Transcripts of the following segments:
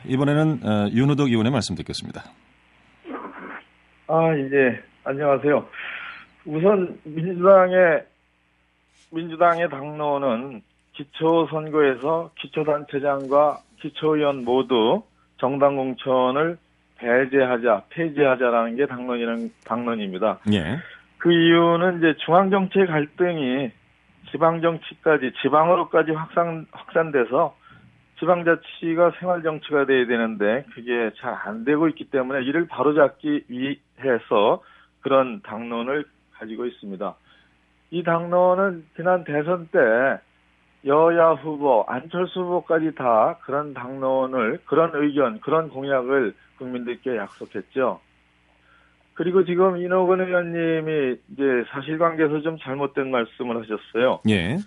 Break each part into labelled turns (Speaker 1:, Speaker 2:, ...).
Speaker 1: 이번에는 윤우덕 의원의 말씀 듣겠습니다.
Speaker 2: 안녕하세요. 우선 민주당의 당론은 기초선거에서 기초단체장과 기초의원 모두 정당 공천을 폐지하자라는 게 당론입니다.
Speaker 1: 예.
Speaker 2: 그 이유는 이제 중앙정치의 갈등이 지방정치까지, 지방으로까지 확산돼서 지방자치가 생활정치가 돼야 되는데 그게 잘 안 되고 있기 때문에 이를 바로잡기 위해서 그런 당론을 가지고 있습니다. 이 당론은 지난 대선 때 여야 후보, 안철수 후보까지 다 그런 당론을, 그런 의견, 그런 공약을 국민들께 약속했죠. 그리고 지금 인호건 의원님이 이제 사실관계에서 좀 잘못된 말씀을 하셨어요.
Speaker 1: 예.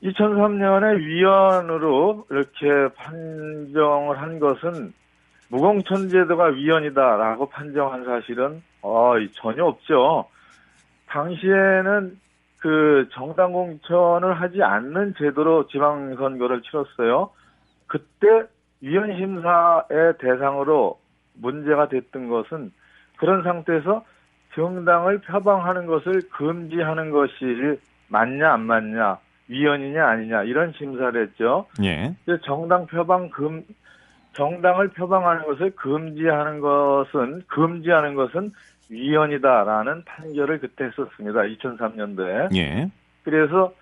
Speaker 2: 2003년에 위헌으로 이렇게 판정을 한 것은 무공천제도가 위헌이다라고 판정한 사실은 전혀 없죠. 당시에는 그 정당 공천을 하지 않는 제도로 지방선거를 치렀어요. 그때 위헌 심사의 대상으로 문제가 됐던 것은 그런 상태에서 정당을 표방하는 것을 금지하는 것이 맞냐 안 맞냐, 위헌이냐 아니냐 이런 심사를 했죠.
Speaker 1: 예.
Speaker 2: 정당을 표방하는 것을 금지하는 것은 위헌이다라는 판결을 그때 했었습니다. 2003년도에.
Speaker 1: 예.
Speaker 2: 그래서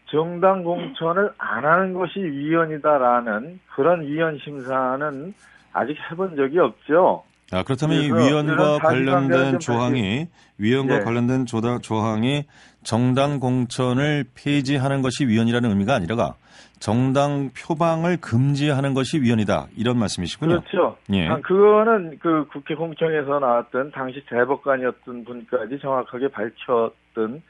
Speaker 2: 정당 공천을 안 하는 것이 위헌이다라는 그런 위헌 심사는 아직 해본 적이 없죠.
Speaker 1: 그렇다면 이 위헌과 관련된 조항이
Speaker 2: 예.
Speaker 1: 관련된 조항이 정당 공천을 폐지하는 것이 위헌이라는 의미가 아니라 정당 표방을 금지하는 것이 위헌이다 이런 말씀이시군요.
Speaker 2: 그렇죠.
Speaker 1: 예.
Speaker 2: 그거는 그 국회 공청에서 나왔던 당시 대법관이었던 분까지 정확하게 밝혔던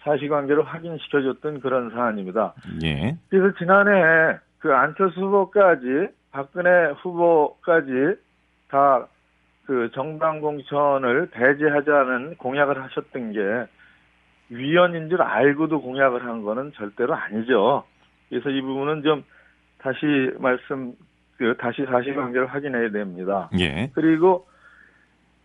Speaker 2: 사실관계를 확인시켜줬던 그런 사안입니다.
Speaker 1: 예.
Speaker 2: 그래서 지난해 그 안철수 후보까지 박근혜 후보까지 다 그 정당 공천을 배제하자는 공약을 하셨던 게 위헌인 줄 알고도 공약을 한 거는 절대로 아니죠. 그래서 이 부분은 좀 다시 사실관계를 확인해야 됩니다.
Speaker 1: 예.
Speaker 2: 그리고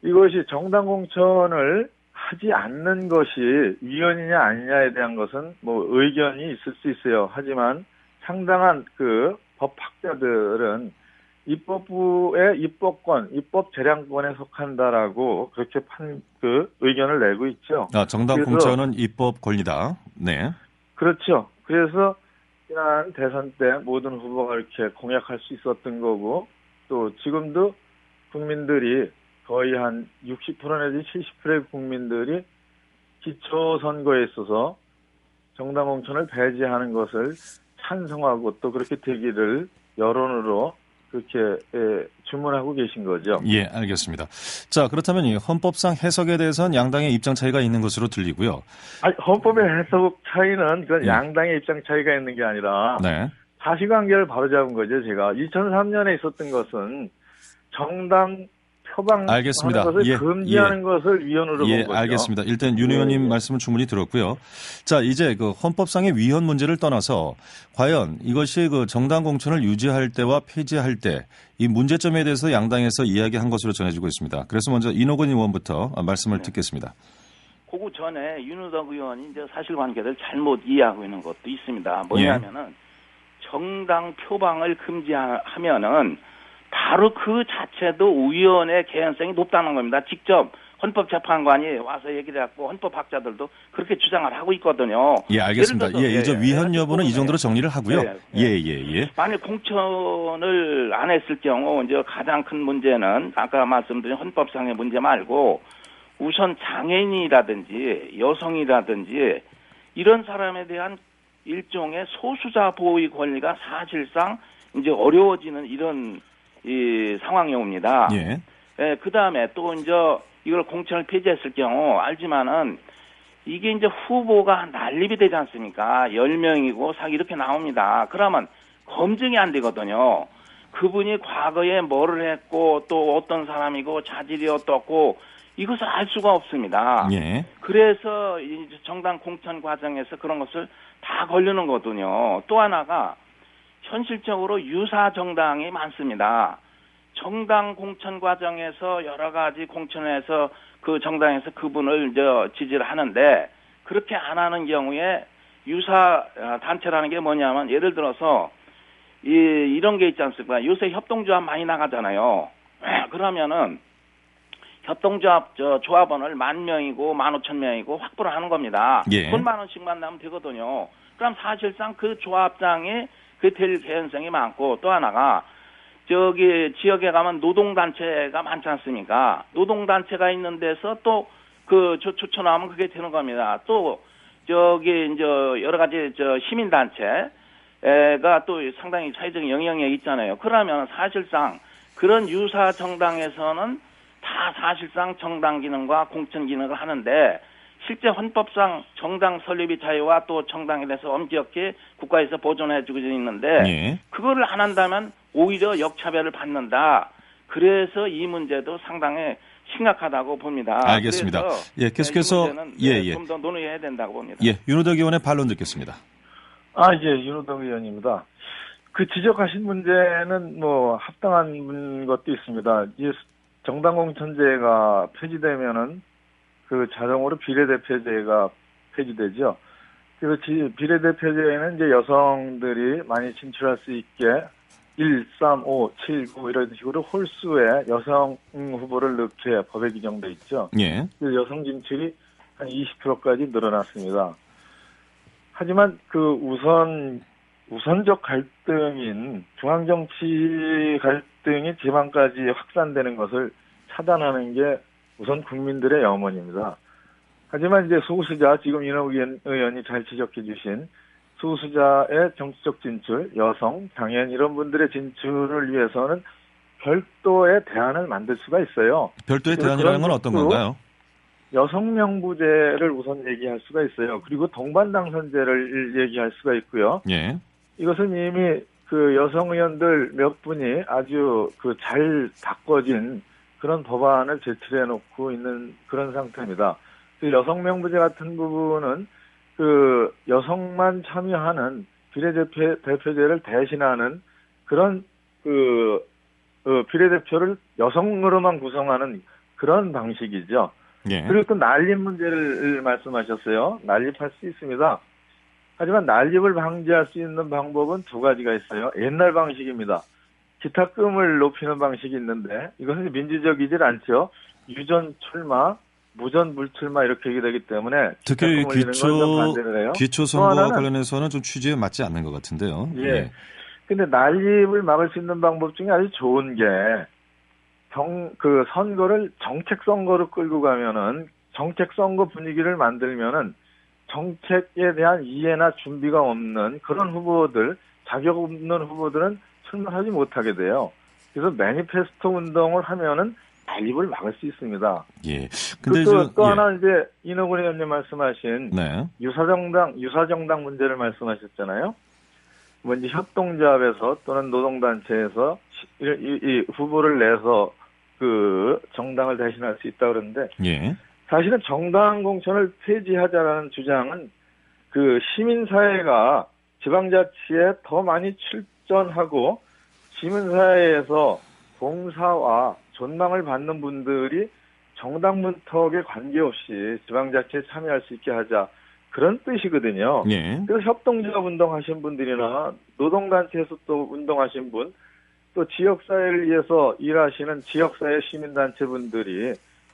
Speaker 2: 이것이 정당 공천을 하지 않는 것이 위헌이냐 아니냐에 대한 것은 뭐 의견이 있을 수 있어요. 하지만 상당한 그 법학자들은 입법부의 입법 재량권에 속한다라고 그렇게 의견을 내고 있죠.
Speaker 1: 정당 공천은 입법 권리다. 네.
Speaker 2: 그렇죠. 그래서 지난 대선 때 모든 후보가 이렇게 공약할 수 있었던 거고 또 지금도 국민들이 거의 한 60% 내지 70%의 국민들이 기초선거에 있어서 정당 공천을 배제하는 것을 찬성하고 또 그렇게 되기를 여론으로 그렇게 주문하고 계신 거죠.
Speaker 1: 예, 알겠습니다. 자, 그렇다면 이 헌법상 해석에 대해서는 양당의 입장 차이가 있는 것으로 들리고요.
Speaker 2: 헌법의 해석 차이는 그건
Speaker 1: 예.
Speaker 2: 양당의 입장 차이가 있는 게 아니라
Speaker 1: 네.
Speaker 2: 사실관계를 바로잡은 거죠. 제가 2003년에 있었던 것은 정당 표방하는
Speaker 1: 알겠습니다.
Speaker 2: 것을 금지하는 것을 위헌으로 본 거죠.
Speaker 1: 알겠습니다. 일단 윤 의원님 말씀을 충분히 들었고요. 자, 이제 그 헌법상의 위헌 문제를 떠나서 과연 이것이 그 정당 공천을 유지할 때와 폐지할 때 이 문제점에 대해서 양당에서 이야기한 것으로 전해지고 있습니다. 그래서 먼저 인호건 의원부터 말씀을 듣겠습니다.
Speaker 3: 그 전에 윤우덕 의원이 이제 사실관계를 잘못 이해하고 있는 것도 있습니다. 뭐냐면은 정당 표방을 금지하면은 바로 그 자체도 위헌의 개연성이 높다는 겁니다. 직접 헌법재판관이 와서 얘기를 했고 헌법학자들도 그렇게 주장을 하고 있거든요.
Speaker 1: 예, 알겠습니다. 이제 위헌 여부는 이 정도로 정리를 하고요. 예.
Speaker 3: 만약 공천을 안 했을 경우 이제 가장 큰 문제는 아까 말씀드린 헌법상의 문제 말고 우선 장애인이라든지 여성이라든지 이런 사람에 대한 일종의 소수자 보호의 권리가 사실상 이제 어려워지는 이런 상황이 옵니다.
Speaker 1: 예.
Speaker 3: 그 다음에 또 이제 이걸 공천을 폐지했을 경우 알지만은 이게 이제 후보가 난립이 되지 않습니까? 10명이고 이렇게 나옵니다. 그러면 검증이 안 되거든요. 그분이 과거에 뭐를 했고 또 어떤 사람이고 자질이 어떻고 이것을 알 수가 없습니다.
Speaker 1: 예.
Speaker 3: 그래서 정당 공천 과정에서 그런 것을 다 걸르는 거거든요. 또 하나가 현실적으로 유사 정당이 많습니다. 정당 공천 과정에서 여러 가지 공천에서 그 정당에서 그분을 지지를 하는데 그렇게 안 하는 경우에 유사 단체라는 게 뭐냐면 예를 들어서 이런 게 있지 않습니까? 요새 협동조합 많이 나가잖아요. 그러면은 협동조합 조합원을 10,000명이고 15,000명이고 확보를 하는 겁니다.
Speaker 1: 예.
Speaker 3: 돈 10,000원씩만 나면 되거든요. 그럼 사실상 그 조합장이 될 개연성이 많고 또 하나가 저기 지역에 가면 노동단체가 많지 않습니까? 노동단체가 있는 데서 또 추천하면 그게 되는 겁니다. 또 저기 이제 여러 가지 시민단체가 또 상당히 사회적인 영향력이 있잖아요. 그러면 사실상 그런 유사 정당에서는 다 사실상 정당 기능과 공천 기능을 하는데 실제 헌법상 정당 설립의 자유와 또 정당에 대해서 엄격히 국가에서 보존해주고 있는데
Speaker 1: 예.
Speaker 3: 그거를 안 한다면 오히려 역차별을 받는다. 그래서 이 문제도 상당히 심각하다고 봅니다.
Speaker 1: 알겠습니다.
Speaker 3: 그래서
Speaker 1: 예, 계속해서
Speaker 3: 좀 더 논의해야 된다고 봅니다.
Speaker 1: 예, 윤호덕 의원의 반론 듣겠습니다.
Speaker 2: 윤호동 의원입니다. 그 지적하신 문제는 뭐 합당한 것도 있습니다. 이 정당 공천제가 폐지되면은 그 자동으로 비례대표제가 폐지되죠. 그래서 비례대표제에는 이제 여성들이 많이 진출할 수 있게 1, 3, 5, 7, 9 이런 식으로 홀수의 여성 후보를 넣게 법에 규정돼 있죠.
Speaker 1: 예.
Speaker 2: 그 여성 진출이 한 20%까지 늘어났습니다. 하지만 그 우선적 갈등인 중앙정치 갈등이 지방까지 확산되는 것을 차단하는 게 우선 국민들의 염원입니다. 하지만 이제 소수자, 지금 윤호덕 의원이 잘 지적해 주신 소수자의 정치적 진출, 여성, 장애인 이런 분들의 진출을 위해서는 별도의 대안을 만들 수가 있어요.
Speaker 1: 별도의 대안이라는 건 어떤 건가요?
Speaker 2: 여성 명부제를 우선 얘기할 수가 있어요. 그리고 동반 당선제를 얘기할 수가 있고요.
Speaker 1: 예. 이것은
Speaker 2: 이미 그 여성 의원들 몇 분이 아주 잘 바꿔진 그런 법안을 제출해 놓고 있는 그런 상태입니다. 그 여성 명부제 같은 부분은 그 여성만 참여하는 비례대표제를 대신하는 그런 비례대표를 여성으로만 구성하는 그런 방식이죠.
Speaker 1: 예.
Speaker 2: 그리고 또 난립 문제를 말씀하셨어요. 난립할 수 있습니다. 하지만 난립을 방지할 수 있는 방법은 두 가지가 있어요. 옛날 방식입니다. 기탁금을 높이는 방식이 있는데 이것은 민주적이질 않죠. 유전 출마, 무전 불출마 이렇게 되기 때문에
Speaker 1: 특히
Speaker 2: 반대를 해요.
Speaker 1: 기초 선거와 관련해서는 좀 취지에 맞지 않는 것 같은데요.
Speaker 2: 예. 근데 난립을 막을 수 있는 방법 중에 아주 좋은 게 선거를 정책 선거로 끌고 가면은 정책 선거 분위기를 만들면은 정책에 대한 이해나 준비가 없는 그런 후보들, 자격 없는 후보들은 출마하지 못하게 돼요. 그래서 매니페스토 운동을 하면은 난립을 막을 수 있습니다.
Speaker 1: 예. 근데
Speaker 2: 또 하나 이제 이노근 의원님 말씀하신
Speaker 1: 네.
Speaker 2: 유사정당 문제를 말씀하셨잖아요. 뭐 이제 협동조합에서 또는 노동단체에서 이 후보를 내서 그 정당을 대신할 수 있다 그러는데
Speaker 1: 예.
Speaker 2: 사실은 정당 공천을 폐지하자라는 주장은 그 시민사회가 지방자치에 더 많이 출전하고 시민사회에서 봉사와 존망을 받는 분들이 정당 문턱에 관계없이 지방자치에 참여할 수 있게 하자 그런 뜻이거든요.
Speaker 1: 예.
Speaker 2: 그래서 협동조합 운동하신 분들이나 노동단체에서 또 운동하신 분, 또 지역사회를 위해서 일하시는 지역사회 시민단체분들이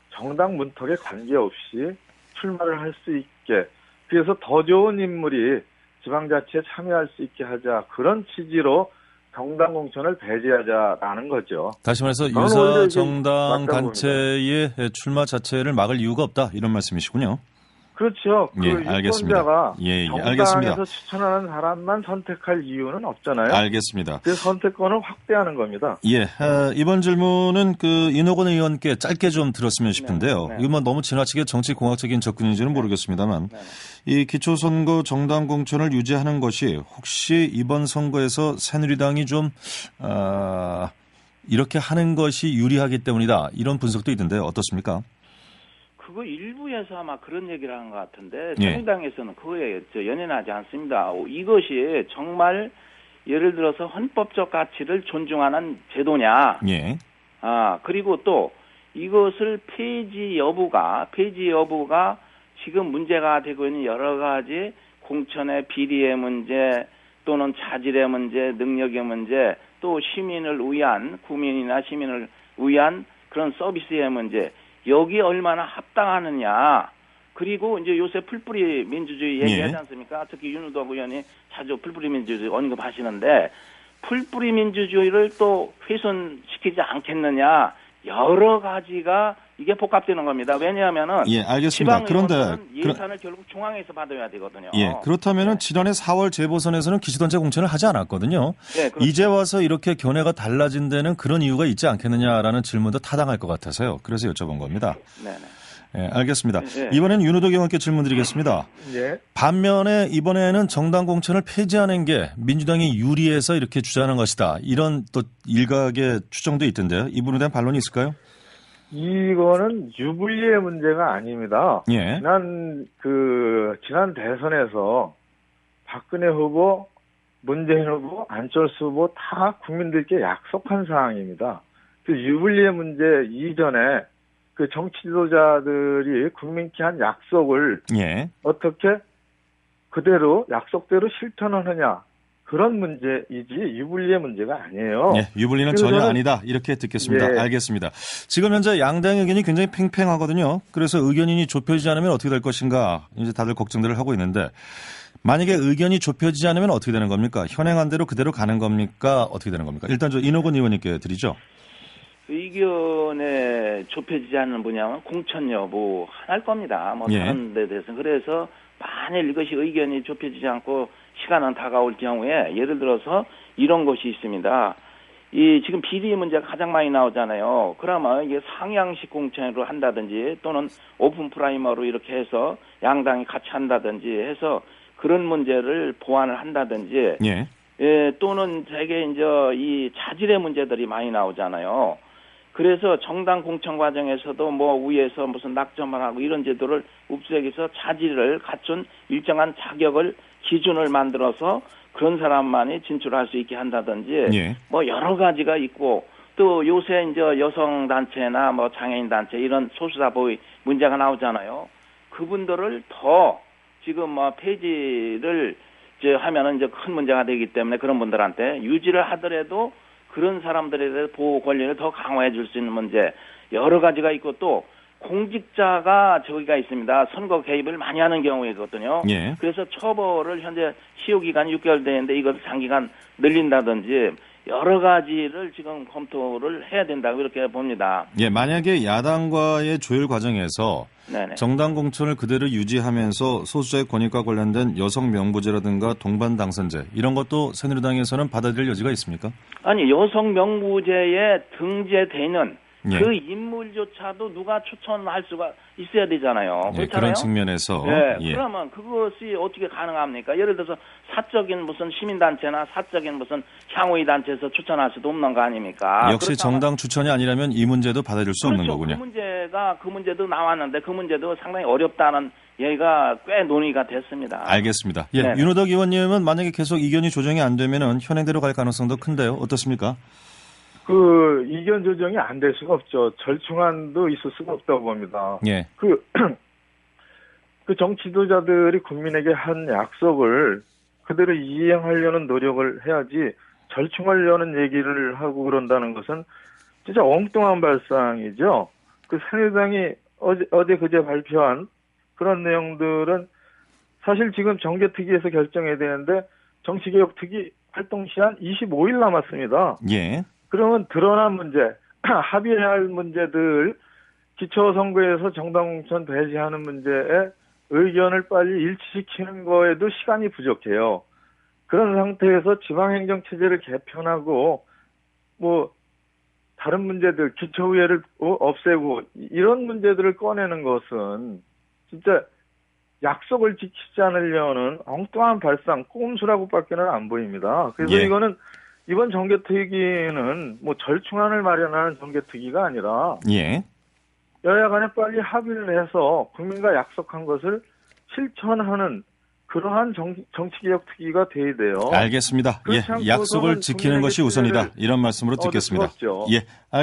Speaker 2: 정당 문턱에 관계없이 출마를 할 수 있게, 그래서 더 좋은 인물이 지방자치에 참여할 수 있게 하자, 그런 취지로 정당 공천을 배제하자라는 거죠.
Speaker 1: 다시 말해서 유사 정당 단체의 출마 자체를 막을 이유가 없다, 이런 말씀이시군요.
Speaker 2: 그렇죠.
Speaker 1: 예, 알겠습니다.
Speaker 2: 정당에서 추천하는 사람만 선택할 이유는 없잖아요.
Speaker 1: 알겠습니다.
Speaker 2: 그 선택권을 확대하는 겁니다.
Speaker 1: 예, 이번 질문은 이노건 의원께 짧게 좀 들었으면 싶은데요.
Speaker 3: 네.
Speaker 1: 이거 뭐 너무 지나치게 정치공학적인 접근인지는 모르겠습니다만, 이 기초선거 정당 공천을 유지하는 것이 혹시 이번 선거에서 새누리당이 좀 이렇게 하는 것이 유리하기 때문이다, 이런 분석도 있던데 어떻습니까?
Speaker 3: 그거 일부에서 아마 그런 얘기를 하는 것 같은데
Speaker 1: 예.
Speaker 3: 새누리당에서는 그거에 연연하지 않습니다. 이것이 정말 예를 들어서 헌법적 가치를 존중하는 제도냐,
Speaker 1: 예.
Speaker 3: 그리고 또 이것을 폐지 여부가 지금 문제가 되고 있는 여러 가지 공천의 비리의 문제 또는 자질의 문제, 능력의 문제, 또 시민을 위한, 국민이나 시민을 위한 그런 서비스의 문제, 여기 얼마나 합당하느냐. 그리고 이제 요새 풀뿌리 민주주의 얘기하지 않습니까? 특히 윤우덕 의원이 자주 풀뿌리 민주주의 언급하시는데 풀뿌리 민주주의를 또 훼손시키지 않겠느냐. 여러 가지가 이게 복합되는 겁니다. 왜냐하면은
Speaker 1: 알겠습니다. 그런데
Speaker 3: 예산을 결국 중앙에서 받아야 되거든요.
Speaker 1: 그렇다면은 지난해 4월 재보선에서는 기시던체 공천을 하지 않았거든요. 그렇죠. 이제 와서 이렇게 견해가 달라진 데는 그런 이유가 있지 않겠느냐라는 질문도 타당할 것 같아서요. 그래서 여쭤본 겁니다.
Speaker 3: 네네.
Speaker 1: 알겠습니다. 이번엔 윤우덕 의원께 질문 드리겠습니다. 반면에 이번에는 정당 공천을 폐지하는 게 민주당이 유리해서 이렇게 주장하는 것이다. 이런 또 일각의 추정도 있던데요. 이 부분에 대한 반론이 있을까요?
Speaker 2: 이거는 유불리의 문제가 아닙니다. 지난 대선에서 박근혜 후보, 문재인 후보, 안철수 후보 다 국민들께 약속한 사항입니다. 그 유불리의 문제 이전에 그 정치 지도자들이 국민께 한 약속을 어떻게 그대로 약속대로 실천하느냐, 그런 문제이지 유불리의 문제가 아니에요.
Speaker 1: 유불리는 전혀 아니다. 이렇게 듣겠습니다. 알겠습니다. 지금 현재 양당 의견이 굉장히 팽팽하거든요. 그래서 의견이 좁혀지지 않으면 어떻게 될 것인가 이제 다들 걱정들을 하고 있는데 만약에 의견이 좁혀지지 않으면 어떻게 되는 겁니까? 현행한 대로 그대로 가는 겁니까? 어떻게 되는 겁니까? 일단 인호근 의원님께 드리죠.
Speaker 3: 의견에 좁혀지지 않는 분야는 공천 여부 할 겁니다. 다른 데 대해서. 그래서 만일 이것이 의견이 좁혀지지 않고 시간은 다가올 경우에 예를 들어서 이런 것이 있습니다. 지금 비리 문제가 가장 많이 나오잖아요. 그러면 이게 상향식 공천으로 한다든지 또는 오픈 프라이머로 이렇게 해서 양당이 같이 한다든지 해서 그런 문제를 보완을 한다든지 또는 되게 이제 이 자질의 문제들이 많이 나오잖아요. 그래서 정당 공천 과정에서도 위에서 무슨 낙점을 하고 이런 제도를 없애기서 자질을 갖춘 일정한 자격을 기준을 만들어서 그런 사람만이 진출할 수 있게 한다든지 여러 가지가 있고 또 요새 이제 여성 단체나 장애인 단체 이런 소수자 보위 문제가 나오잖아요. 그분들을 더 지금 폐지를 하면은 이제 큰 문제가 되기 때문에 그런 분들한테 유지를 하더라도 그런 사람들에 대해서 보호 권리를 더 강화해 줄 수 있는 문제 여러 가지가 있고 또 공직자가 저기가 있습니다. 선거 개입을 많이 하는 경우이거든요. 그래서 처벌을 현재 시효 기간이 6개월 되는데 이것을 장기간 늘린다든지 여러 가지를 지금 검토를 해야 된다고 이렇게 봅니다.
Speaker 1: 만약에 야당과의 조율 과정에서 정당 공천을 그대로 유지하면서 소수자의 권익과 관련된 여성 명부제라든가 동반 당선제 이런 것도 새누리당에서는 받아들일 여지가 있습니까?
Speaker 3: 아니 여성 명부제에 등재되는 그 인물조차도 누가 추천할 수가 있어야 되잖아요. 그렇잖아요?
Speaker 1: 그런 측면에서.
Speaker 3: 그러면 그것이 어떻게 가능합니까? 예를 들어서 사적인 무슨 시민단체나 사적인 무슨 향후의 단체에서 추천할 수도 없는 거 아닙니까?
Speaker 1: 역시 정당 추천이 아니라면 이 문제도 받아들일 수 없는 거군요.
Speaker 3: 그 문제도 나왔는데 그 문제도 상당히 어렵다는 얘기가 꽤 논의가 됐습니다.
Speaker 1: 알겠습니다. 윤호덕 의원님은 만약에 계속 이견이 조정이 안 되면은 현행대로 갈 가능성도 큰데요. 어떻습니까?
Speaker 2: 이견 조정이 안 될 수가 없죠. 절충안도 있을 수가 없다고 봅니다. 그 정치 지도자들이 국민에게 한 약속을 그대로 이행하려는 노력을 해야지 절충하려는 얘기를 하고 그런다는 것은 진짜 엉뚱한 발상이죠. 그 새누리당이 어제 그제 발표한 그런 내용들은 사실 지금 정개특위에서 결정해야 되는데 정치개혁특위 활동 시한 25일 남았습니다. 그러면 드러난 문제, 합의해야 할 문제들, 기초선거에서 정당공천 배제하는 문제에 의견을 빨리 일치시키는 거에도 시간이 부족해요. 그런 상태에서 지방행정체제를 개편하고 다른 문제들, 기초의회를 없애고 이런 문제들을 꺼내는 것은 진짜 약속을 지키지 않으려는 엉뚱한 발상, 꼼수라고밖에는 안 보입니다. 그래서 이거는 이번 정개특위는 절충안을 마련하는 정개특위가 아니라 여야 간에 빨리 합의를 해서 국민과 약속한 것을 실천하는 그러한 정치개혁특위가 돼야 돼요.
Speaker 1: 알겠습니다. 약속을 지키는 것이 우선이다. 이런 말씀으로 듣겠습니다. 알겠습니다.